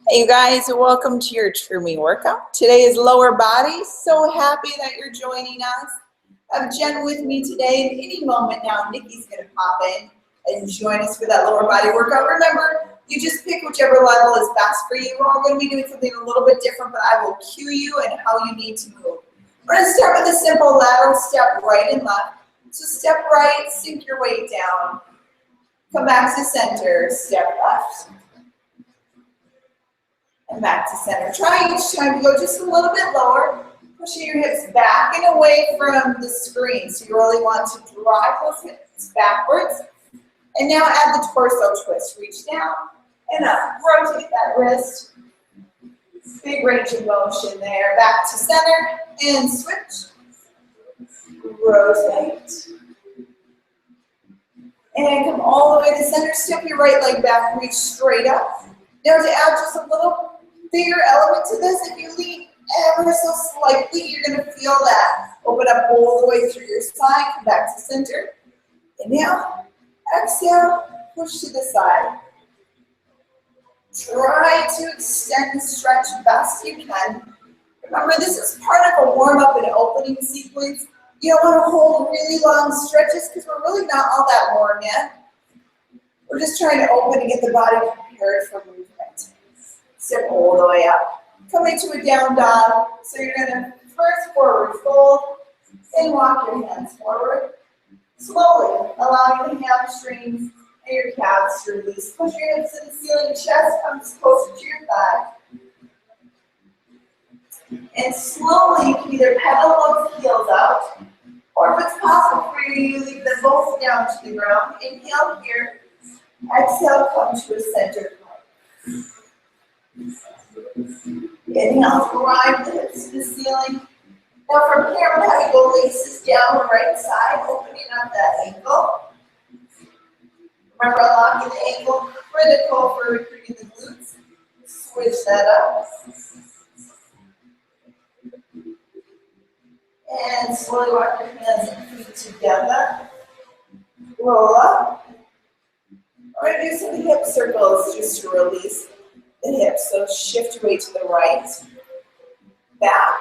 Hey you guys, welcome to your trumi workout. Today is lower body. So happy that you're joining us. I have Jen with me today, and any moment now, Nikki's gonna pop in and join us for that lower body workout. Remember, you just pick whichever level is best for you. We're all gonna be doing something a little bit different, but I will cue you and how you need to move. We're gonna start with a simple lateral step right and left. So step right, sink your weight down. Come back to center, step left. And back to center. Try each time to go just a little bit lower, pushing your hips back and away from the screen. So you really want to drive those hips backwards. And now add the torso twist. Reach down and up. Rotate that wrist. Big range of motion there. Back to center and switch. Rotate. And come all the way to center. Step your right leg back. Reach straight up. Now to add just a little bigger element to this, if you lean ever so slightly, you're going to feel that. Open up all the way through your spine, come back to center. Inhale, exhale, push to the side. Try to extend and stretch best you can. Remember, this is part of a warm-up and opening sequence. You don't want to hold really long stretches because we're really not all that warm yet. We're just trying to open and get the body prepared for movement. Step all the way up. Coming to a down dog. So you're going to first forward fold and walk your hands forward. Slowly allowing the hamstrings and your calves to release. Push your hips to the ceiling. Chest comes closer to your thigh. And slowly you can either pedal those heels out, or if it's possible for you, you leave them both down to the ground. Inhale here. Exhale, come to a center point. Inhale, drive the hips to the ceiling. Now from here, we're having go laces down the right side, opening up that ankle. Remember, unlocking the ankle, critical for recruiting the glutes. Switch that up. And slowly walk your hands and feet together. Roll up. We're going to do some hip circles just to release the hips. So shift your weight to the right, back,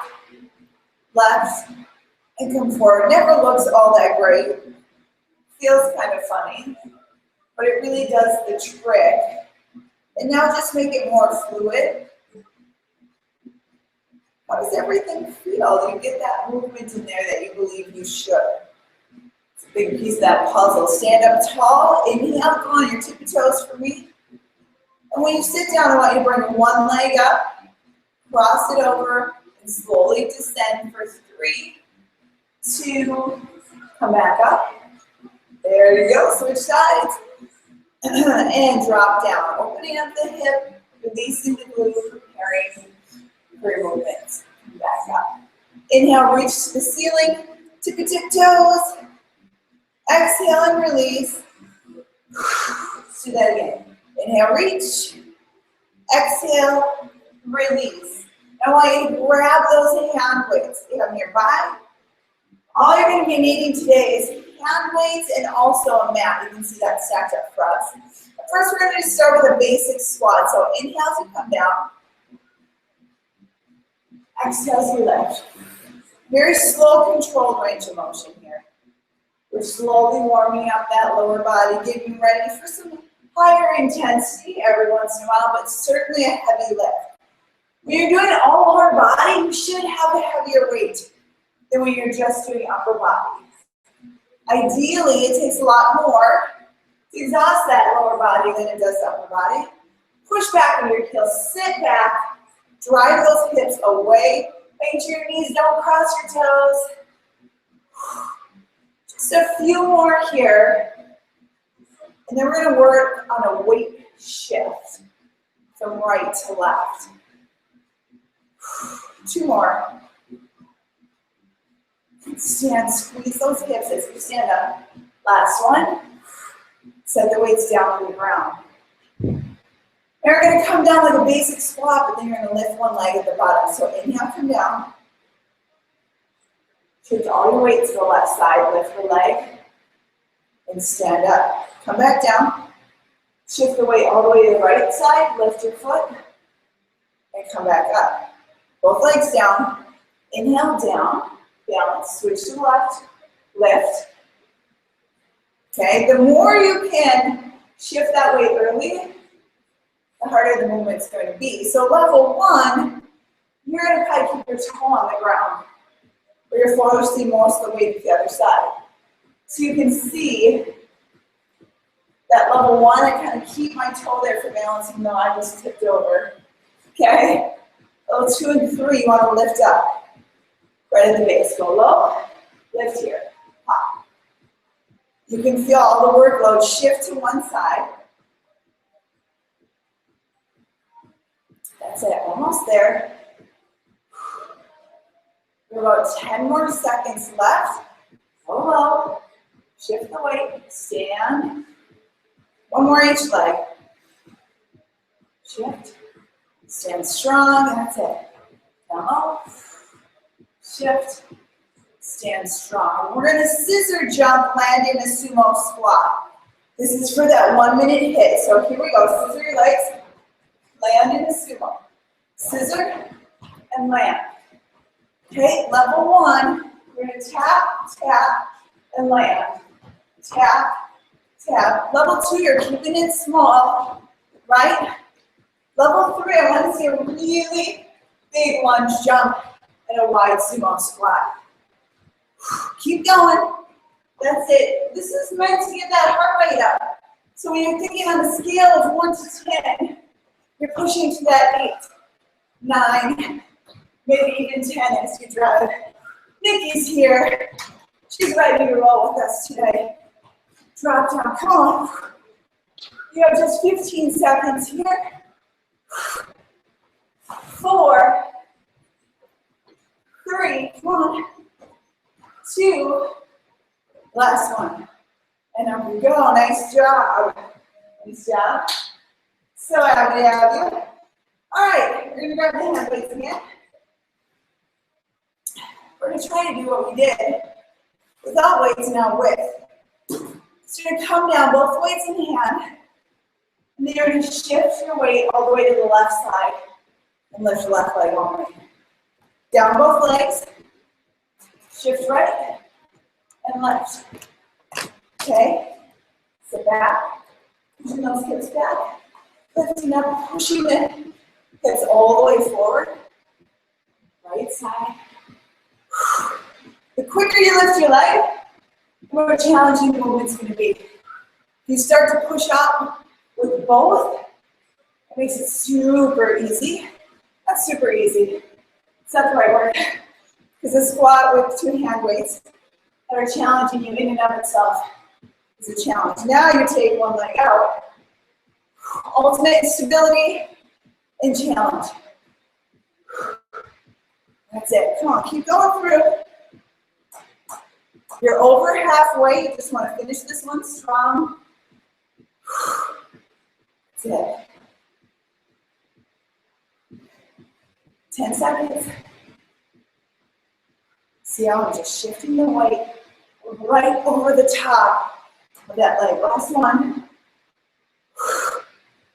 left, and come forward. Never looks all that great. Feels kind of funny, but it really does the trick. And now just make it more fluid. How does everything feel? You get that movement in there that you believe you should. It's a big piece of that puzzle. Stand up tall. Inhale, go on your tippy toes for me. And when you sit down, I want you to bring one leg up, cross it over, and slowly descend for 3, 2, come back up. There you go, switch sides. And drop down, opening up the hip, releasing the glute, preparing for your movements. Back up. Inhale, reach to the ceiling, tippy tip toes. Exhale and release. Let's do that again. Inhale, reach. Exhale, release. I want you to grab those hand weights. Get them nearby. All you're going to be needing today is hand weights and also a mat. You can see that stacked up for us. First, we're going to start with a basic squat. So inhale to come down. Exhale as you lift. Very slow, controlled range of motion here. We're slowly warming up that lower body, getting ready for some higher intensity every once in a while, but certainly a heavy lift. When you're doing all lower body, you should have a heavier weight than when you're just doing upper body. Ideally, it takes a lot more to exhaust that lower body than it does the upper body. Push back on your heels, sit back, drive those hips away, make sure your knees don't cross your toes. Just a few more here. And then we're going to work on a weight shift from right to left. 2 more. Stand, squeeze those hips as you stand up. Last one. Set the weights down to the ground. And we're going to come down like a basic squat, but then you're going to lift one leg at the bottom. So inhale, come down. Shift all your weight to the left side, lift the leg, and stand up. Come back down. Shift the weight all the way to the right side, lift your foot, and come back up. Both legs down. Inhale, down, balance, switch to the left, lift. Okay, the more you can shift that weight early, the harder the movement's going to be. So level 1, you're going to probably keep your toe on the ground, but you're forcing most of the weight to the other side. So you can see that level 1, I kind of keep my toe there for balance, even though I just tipped over. Okay, level 2 and 3, you want to lift up. Right at the base, go low, lift here, pop. You can feel all the workload shift to one side. That's it, almost there. We're about 10 more seconds left. Go low, shift the weight, stand. One more each leg. Shift, stand strong, that's it. Down low. Shift, stand strong. We're going to scissor jump, land in a sumo squat. This is for that 1 minute hit. So here we go. Scissor your legs, land in a sumo. Scissor and land. Okay, level 1, we're going to tap, tap, and land. Tap, tap. Level 2, you're keeping it small, right? Level 3, I want to see a really big lunge jump and a wide sumo squat. Keep going. That's it. This is meant to get that heart rate up. So when you're thinking on a scale of 1 to 10, you're pushing to that 8, 9, maybe even 10 as you drive. Nikki's here. She's ready to roll with us today. Drop down. Come on. You have just 15 seconds here. 4, 3, 1, 2, last one. And up we go. Nice job. Nice job. So happy to have you. All right, we're going to grab the hand weights again. We're going to try to do what we did without weights, now with. So you're going to come down, both weights in hand, and then you're going to shift your weight all the way to the left side and lift your left leg only. Down both legs, shift right and left. Okay, sit back, pushing those hips back, lifting up, pushing the hips all the way forward. Right side. The quicker you lift your leg, the more challenging the movement's going to be. If you start to push up with both, it makes it super easy. That's super easy. It's not the right word. Because a squat with 2 hand weights that are challenging you in and of itself is a challenge. Now you take one leg out. Ultimate stability and challenge. That's it. Come on, keep going through. You're over halfway. You just want to finish this one strong. That's it. 10 seconds. See how I'm just shifting the weight right over the top of that leg. Last one.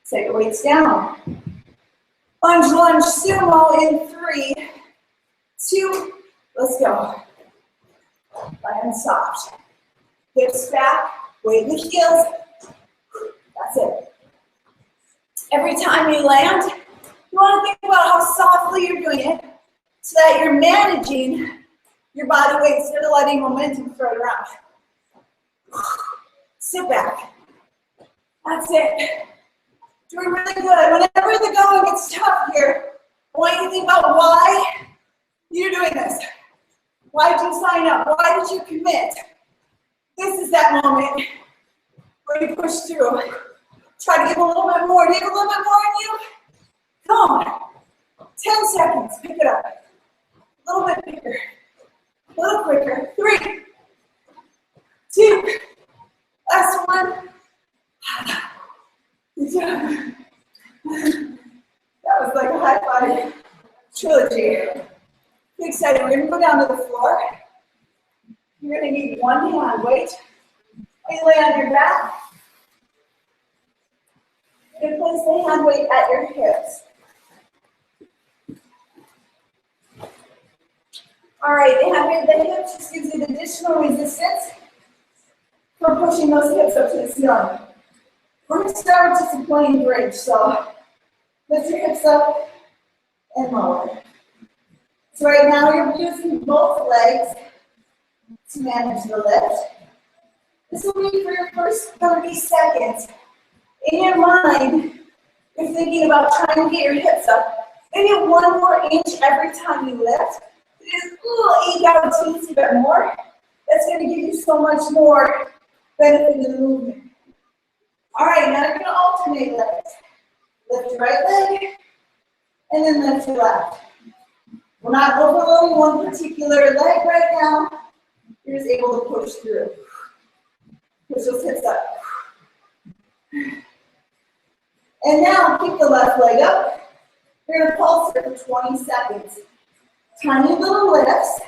Take the weights down. Lunge, lunge, sumo in 3, 2, let's go. Land soft. Hips back, weight in the heels. That's it. Every time you land, you want to think about how softly you're doing it so that you're managing your body weight instead of letting momentum throw it around. Sit back. That's it. Doing really good. Whenever the going gets tough here, I want you to think about why you're doing this. Why did you sign up? Why did you commit? This is that moment where you push through. Try to give a little bit more. Do you have a little bit more in you? Come on. 10 seconds. Pick it up. A little bit bigger. A little quicker. 3, 2, last one. Good job. That was like a high five trilogy. I'm excited. We're going to go down to the floor. You're going to need one hand weight. You lay on your back. You're going to place the hand weight at your hips. All right, the hip just gives you the additional resistance for pushing those hips up to the ceiling. We're going to start with just a plain bridge. So lift your hips up and lower. So right now you're using both legs to manage the lift. This will be for your first 30 seconds. In your mind, you're thinking about trying to get your hips up. Maybe 1 more inch every time you lift. Just eke out a teensy bit more. That's going to give you so much more benefit in the movement. All right, now you're going to alternate legs. Lift your right leg, and then lift your left. We're not overloading one particular leg right now. You're just able to push through. Push those hips up. And now keep the left leg up. You're going to pulse here for 20 seconds. Tiny little lifts.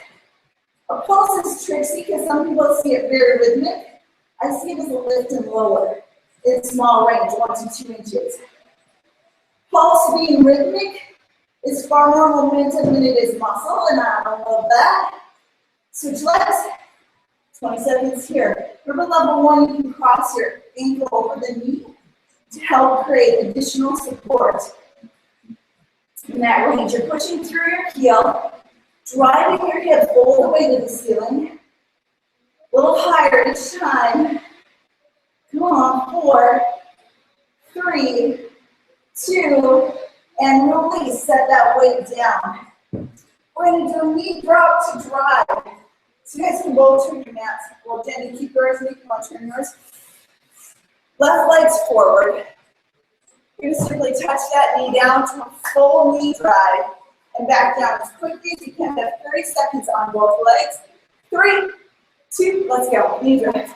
A pulse is tricky because some people see it very rhythmic. I see it as a lift and lower. In small range, 1 to 2 inches. Pulse being rhythmic is far more momentum than it is muscle, and I don't love that. Switch legs. 20 seconds here. Remember, level 1, you can cross your ankle over the knee to help create additional support. In that range, you're pushing through your heel, driving your hips all the way to the ceiling. A little higher each time. Come on, 4, 3, 2, and release. Set that weight down. We're going to do a knee drop to drive. So you guys can both turn your mats. Well, Jenny, keep yours, and you can want to turn yours. Left leg's forward. You're going to simply touch that knee down to a full knee drive and back down as quickly as you can. Have 30 seconds on both legs. 3, 2, let's go. Knee drive.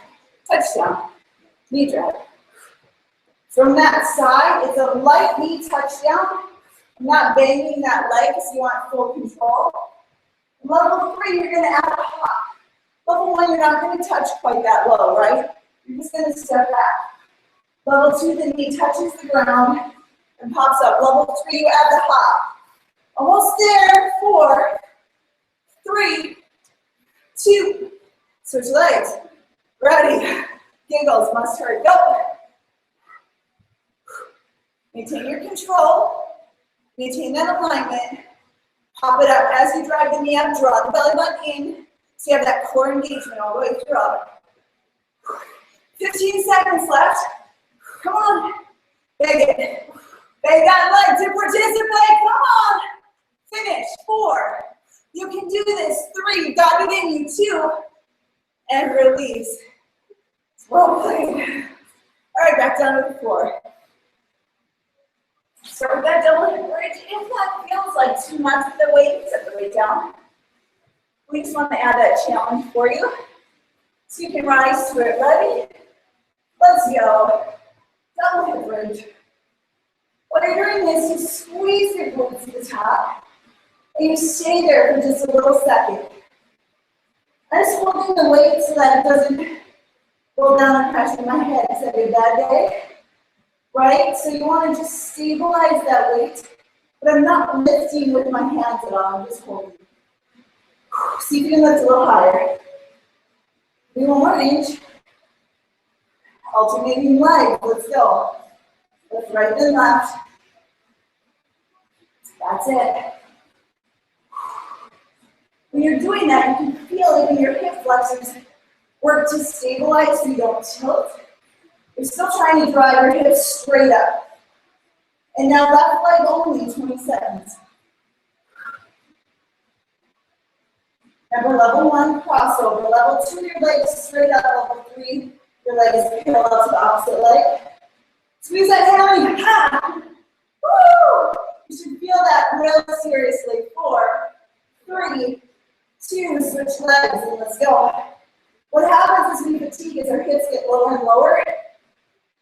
Touchdown. Knee drive. From that side, it's a light knee touchdown. I'm not banging that leg because you want full control. Level 3, you're going to add a hop. Level 1, you're not going to touch quite that low, right? You're just going to step back. Level 2, the knee touches the ground and pops up. Level 3, you add the hop. Almost there. 4, 3, 2. Switch legs. Ready. Giggles, must hurry. Go. Maintain your control. Maintain that alignment. Pop it up as you drive the knee up. Draw the belly button in. So you have that core engagement all the way through. 15 seconds left. Come on. Beg it. Beg that leg to participate. Come on. Finish. 4. You can do this. 3. You got it in you. 2. And release. Well played. All right, back down to the floor. Start with that double hip bridge. If that feels like too much of the weight, set the weight down. We just want to add that challenge for you. So you can rise to it. Ready? Let's go. Double hip bridge. While you're doing this, you squeeze your glutes to the top. And you stay there for just a little second. I'm just holding the weight so that it doesn't go down and crash in my head. It's a bad day. Right? So you want to just stabilize that weight. But I'm not lifting with my hands at all. I'm just holding. See if you can lift a little higher. Do 1 more inch. Alternating legs. Let's go. Lift right then left. That's it. When you're doing that, you can feel even your hip flexors work to stabilize so you don't tilt. You're still trying to drive your hips straight up. And now left leg only, 20 seconds. Remember, level 1, crossover. Level 2, your leg is straight up. Level 3, your leg is parallel to the opposite leg. Squeeze that hammy. Ha! Woo! You should feel that real seriously. 4, 3, 2, switch legs, and let's go. What happens as we fatigue is our hips get lower and lower.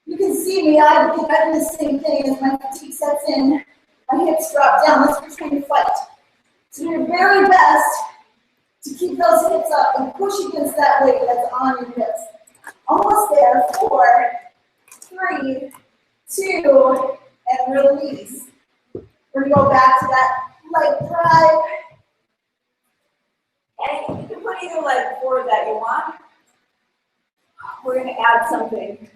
You can see me, I do the same thing as my fatigue sets in. My hips drop down. That's what we're trying to fight. So do your very best to keep those hips up and push against that weight that's on your hips. Almost there. 4, 3, 2, and release. We're going to go back to that light drive. either leg forward that you want. We're going to add something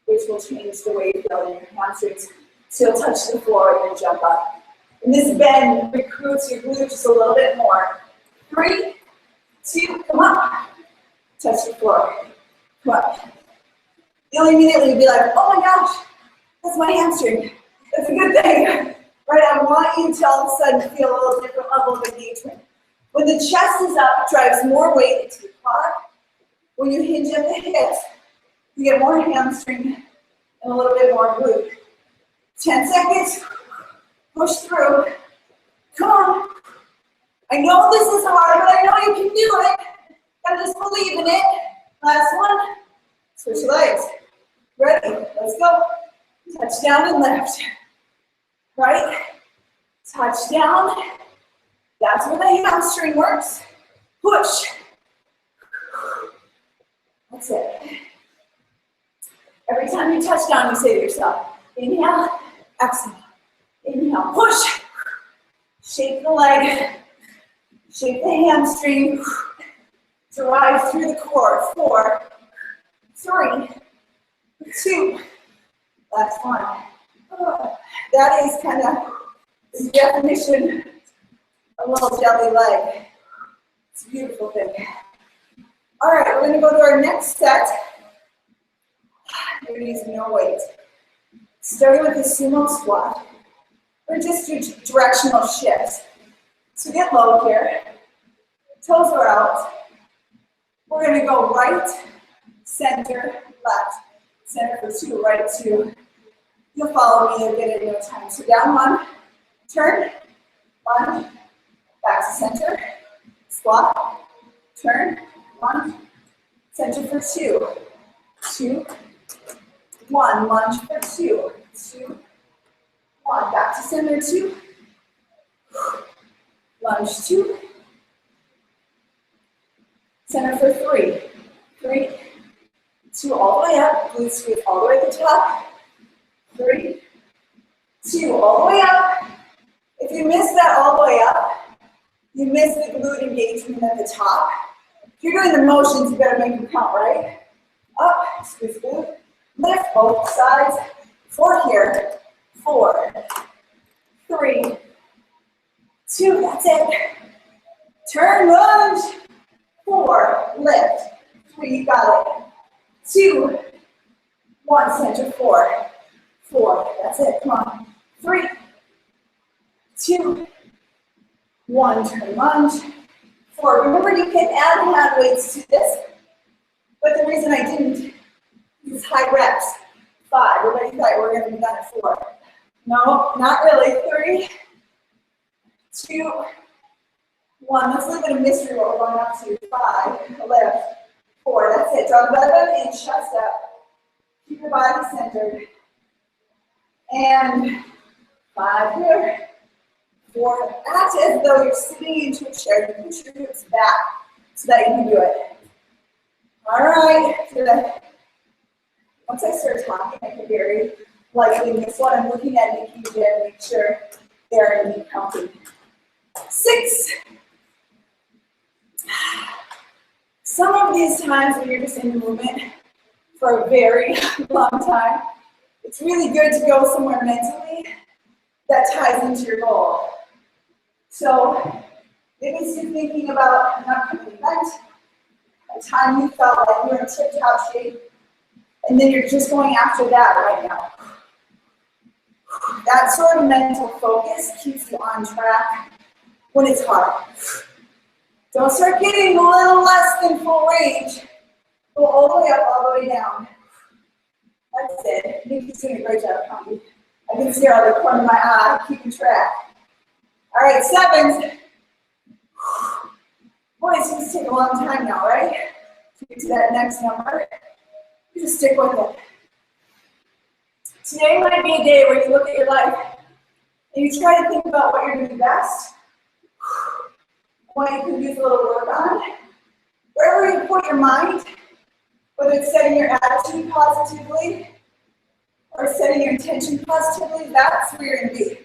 which will change the way you feel in your hamstrings. So you'll touch the floor and then jump up. And this bend recruits your glutes just a little bit more. 3, 2, come on. Touch the floor. Come up. You'll immediately be like, oh my gosh, that's my hamstring. That's a good thing. Right? I want you to all of a sudden feel a little different level of engagement. When the chest is up, it drives more weight into the quad. When you hinge at the hips, you get more hamstring and a little bit more glute. 10 seconds. Push through. Come on. I know this is hard, but I know you can do it. Gotta just believe in it. Last one. Switch legs. Ready? Let's go. Touch down and lift. Right? Touch down. That's where the hamstring works. Push. That's it. Every time you touch down, you say to yourself, inhale, exhale. Inhale, push. Shake the leg. Shake the hamstring. Drive through the core. 4, 3, 2. Last one. That is kind of the definition of a little jelly leg. It's a beautiful thing. All right, we're going to go to our next set. We're going to use no weight. Starting with the sumo squat. Or just do directional shifts. So get low here. Toes are out. We're going to go right, center, left. Center for 2, right 2. You'll follow me, you'll get it in no time. So down 1, turn, lunge, back to center, squat, turn, lunge, center for 2, 2, 1, lunge for 2, 2, 1, back to center 2, lunge 2, center for 3, 3, 2, all the way up, glute squeeze all the way to the top, 3, 2, all the way up. If you miss that all the way up, you miss the glute engagement at the top. If you're doing the motions, you better make them count, right? Up, squeeze glute, lift both sides. 4 here, 4, 3, 2, that's it. Turn, lunge, 4, lift, 3, you got it. 2, 1, center, 4, 4, that's it, come on. 3, 2, 1, turn, lunge, 4. Remember, you can add hand weights to this, but the reason I didn't is high reps. 5, everybody thought we're going to be done at 4. No, not really. 3, 2, 1. Let's leave it a mystery what we're going up to. 5, lift, 4, that's it. Draw the belly button in, chest up. Keep your body centered. And 5 here. 4, act as though you're sitting into a chair. You push your hips back so that you can do it. All right. Once I start talking, I can very likely miss what I'm looking at, making you there, make sure they're in the counting. 6. Some of these times when you're just in movement for a very long time, it's really good to go somewhere mentally that ties into your goal. So maybe you're thinking about an upcoming event, a time you felt like you were in tip-top shape, and then you're just going after that right now. That sort of mental focus keeps you on track when it's hard. Don't start getting a little less than full range. Go all the way up, all the way down. That's it. I think you're doing a great job, Connie. I can see her out of the corner of my eye, keeping track. All right, 7s. Boy, it's going to take a long time now, right? To get to that next number. You just stick with it. Today might be a day where you look at your life and you try to think about what you're doing best, what you could use a little work on. Wherever you put your mind, whether it's setting your attitude positively or setting your intention positively, that's where you're going to be.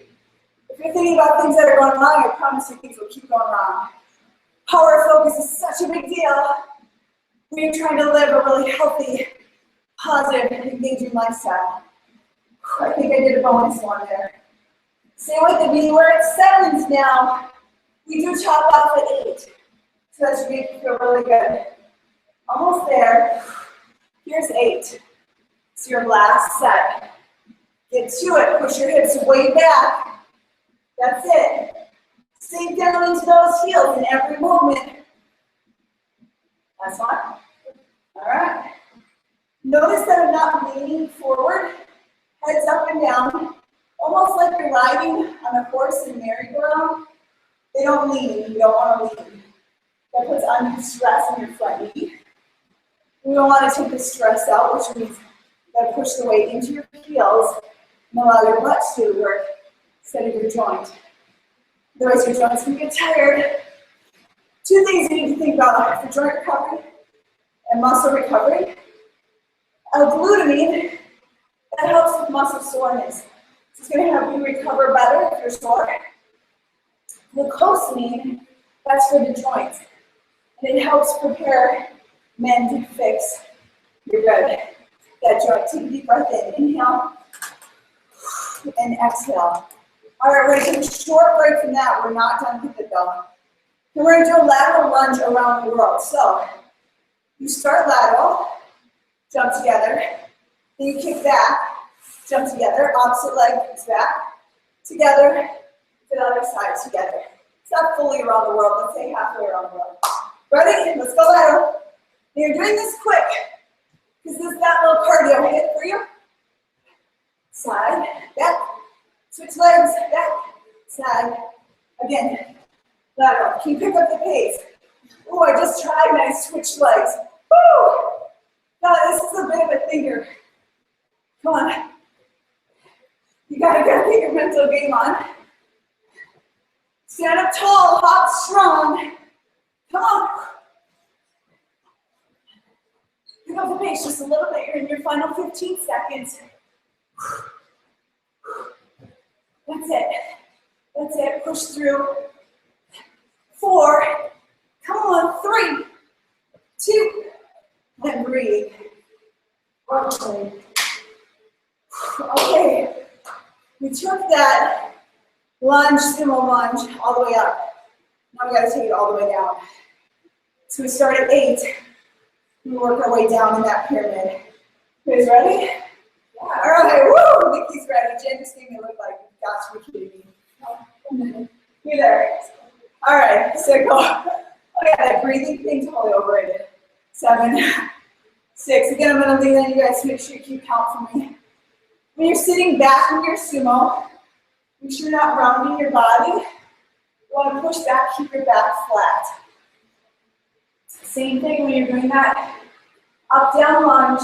If you're thinking about things that are going wrong, I promise you things will keep going wrong. Power focus is such a big deal when you're trying to live a really healthy, positive, engaging lifestyle. I think I did a bonus one there. Same with the knee, we're at 7s now. We do top off at 8. So that should make you feel really good. Almost there. Here's 8. It's your last set. Get to it. Push your hips way back. That's it. Sink down into those heels in every movement. That's fine. All right. Notice that I'm not leaning forward. Heads up and down. Almost like you're riding on a horse in merry-go-round. They don't lean. You don't want to lean. That puts undue stress on your front knee. We don't want to take the stress out, which means you got to push the weight into your heels and allow your butt to do the work instead of your joint. Otherwise, your joints can get tired. 2 things you need to think about for joint recovery and muscle recovery. L-glutamine, that helps with muscle soreness. It's going to help you recover better if you're sore. Glucosamine, that's for the joints. And it helps prepare, mend, fix your good. That joint. Take a deep breath in. Inhale and exhale. All right, we're going to take a short break from that. We're not done with it though. And we're going to do a lateral lunge around the world. So you start lateral, jump together, then you kick back, jump together, opposite leg kicks back, together, the other side together. It's not fully around the world, let's say halfway around the world. Ready? Let's go lateral. And you're doing this quick, because this is that little cardio hit for you. Side, back, switch legs, back, side. Again, lateral. Can you pick up the pace? Oh, I just tried and I switched legs. Woo! God, this is a bit of a thinker. Come on. You gotta get your mental game on. Stand up tall, hop strong. Come on. Pick up the pace just a little bit. You're in your final 15 seconds. That's it. That's it. Push through. 4. Come on. 3, 2, and breathe. Okay. We took that lunge, sumo lunge, all the way up. Now we got to take it all the way down. So we start at 8. We work our way down in that pyramid. You guys ready? Yeah. All right. Woo! Nikki's ready. Jen just made me look like, gosh, we're kidding me. You there? All right. So go. Oh yeah, that breathing thing totally overrated. 7, 6. Again, I'm going to lean on you guys to make sure you keep count for me. When you're sitting back in your sumo, make sure you're not rounding your body. You want to push back, keep your back flat. Same thing when you're doing that up-down lunge.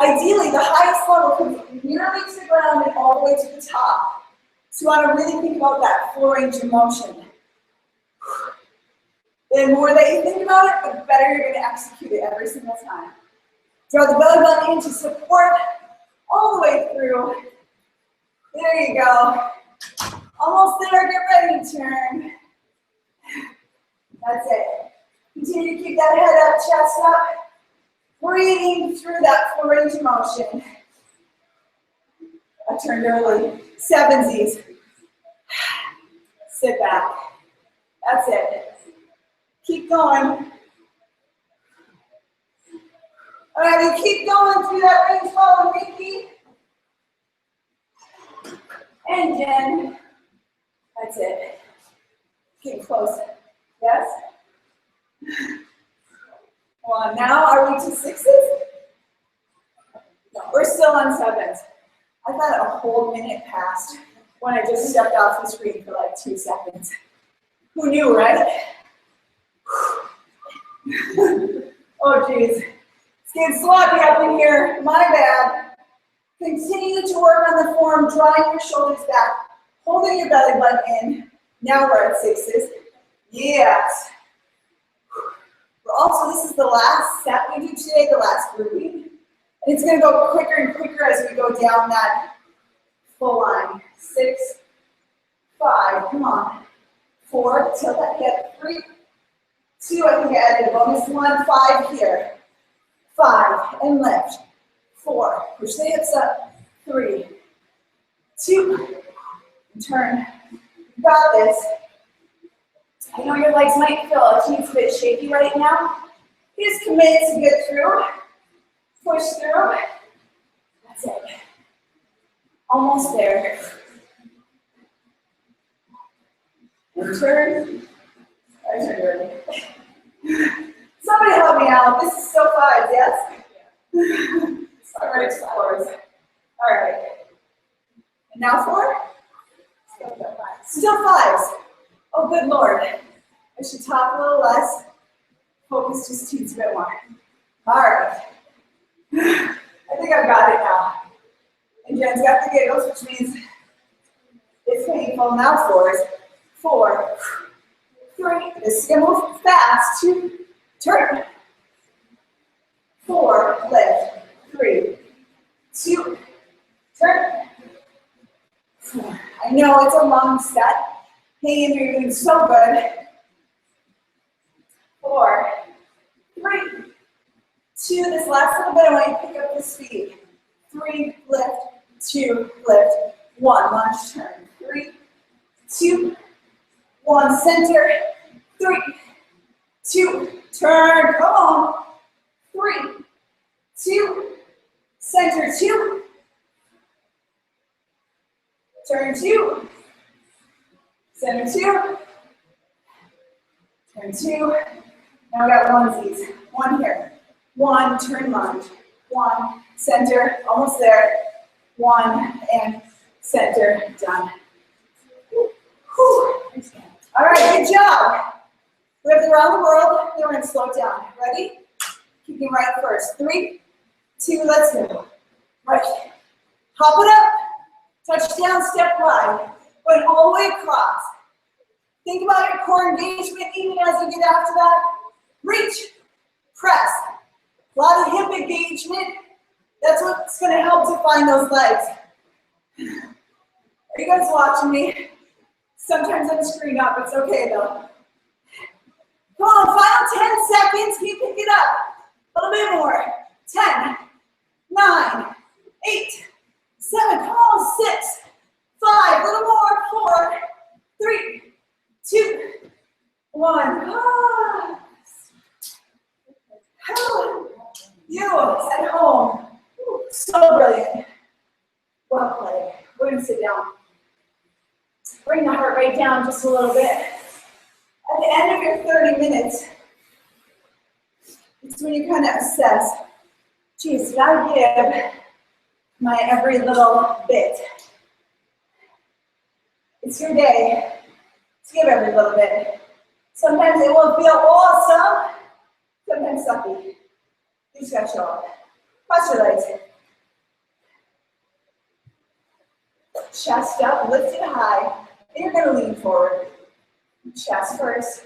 Ideally, the highest level comes nearly to the ground and all the way to the top. So you want to really think about that full range of motion. The more that you think about it, the better you're going to execute it every single time. Draw the belly button in to support all the way through. There you go. Almost there, get ready to turn. That's it. Continue to keep that head up, chest up. Breathing through that full range of motion. I turned early. 7sies. Sit back. That's it. Keep going. All right, you keep going through that range following Mickey. And Jen. That's it. Get close. Yes? Well, now are we to 6s? No, we're still on 7s. I thought a whole minute passed when I just stepped off the screen for like 2 seconds. Who knew, right? Oh, geez. It's getting sloppy up in here. My bad. Continue to work on the form, drawing your shoulders back, holding your belly button in. Now we're at 6s. Yes. Also, this is the last set we do today, the last grouping. And it's going to go quicker and quicker as we go down that full line. 6, 5, come on. 4, tilt that hip. 3, 2, I think I added a bonus 1, 5 here. 5, and lift. 4, push the hips up. 3, 2, and turn. You got this. I know your legs might feel a teensy bit shaky right now. Just commit to get through. Push through. That's it. Almost there. And turn. I turned early. Somebody help me out. This is still 5, yes? All right, 4s. All right. And now 4? Still 5s. Oh, good Lord. I should talk a little less. Focus just teens a bit more. All right. I think I've got it now. And Jen's got the giggles, which means it's painful. Now 4s. 4, 3. This is going to move fast. 2, turn. 4, lift. 3, 2, turn. 4. I know it's a long set. Hang in there, you're doing so good. 4, 3, 2. This last little bit, I want you to pick up the speed. 3, lift. 2, lift. 1, lunge turn. 3, 2, 1, center. 3, 2, turn. Come on. 3, 2, center. 2, turn. 2, center. 2, turn. 2. Now we got onesies. 1 here. 1, turn lunge. 1, center, almost there. 1, and center, done. Whew. All right, good job. We have the around the world, then we're going to slow it down. Ready? Keeping right first. 3, 2, let's go. Right. Hop it up. Touchdown, step wide. Going all the way across. Think about your core engagement even as you get after that. Reach. Press. A lot of hip engagement. That's what's going to help define those legs. Are you guys watching me? Sometimes I'm screwing up. It's okay though. Come on, final 10 seconds. Can you pick it up? A little bit more. 10, 9, 8, 7, come on, 6, 5, a little more, 4, 3, 2, 1. Ah. You at home. So brilliant. Well played. We're going to sit down. Bring the heart rate down just a little bit. At the end of your 30 minutes, it's when you kind of assess, geez, did I give my every little bit? It's your day to give every little bit. Sometimes it will feel awesome, sometimes sucky. You just gotta show up. Cross your legs. Chest up, lift it high, and you're gonna lean forward. Chest first.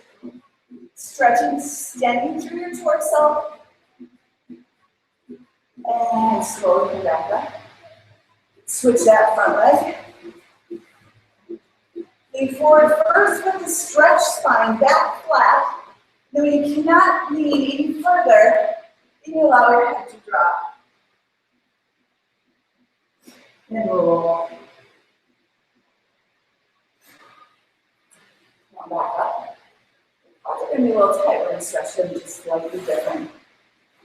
Stretching, extending through your torso. And slowly come back up. Switch that front leg. Lean forward first with the stretch spine, back flat. Then when you cannot lean any further, then you allow your head to drop. And roll. Come back up. Arms are going to be a little tight. We're going to stretch them just slightly different.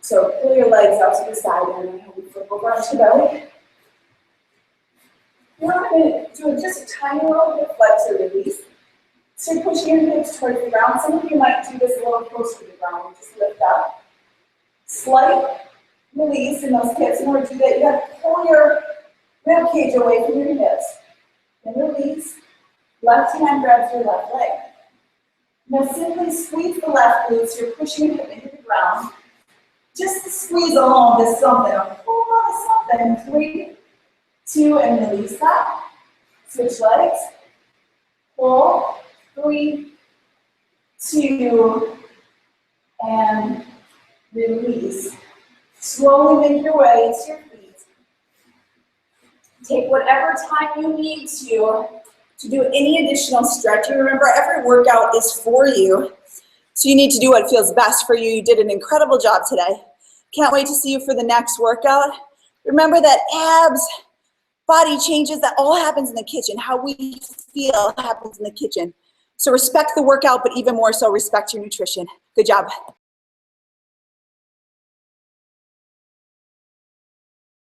So pull your legs out to the side and then have you flip over onto your belly. Now we're going to do just a tiny little bit of flex or release. So you're pushing your hips towards the ground. Some of you might do this a little closer to the ground. Just lift up. Slight release in those hips. In order to do that, you have to pull your rib cage away from your hips. Then release. Left hand grabs your left leg. Now simply squeeze the left glute so you're pushing your hip into the ground. Just to squeeze along this something. A whole lot of something. 3, 2, and release that. Switch legs. Pull. 3, 2, and release. Slowly make your way to your feet. Take whatever time you need to do any additional stretching. Remember, every workout is for you. So you need to do what feels best for you. You did an incredible job today. Can't wait to see you for the next workout. Remember that abs, body changes, that all happens in the kitchen. How we feel happens in the kitchen. So respect the workout, but even more so respect your nutrition. Good job.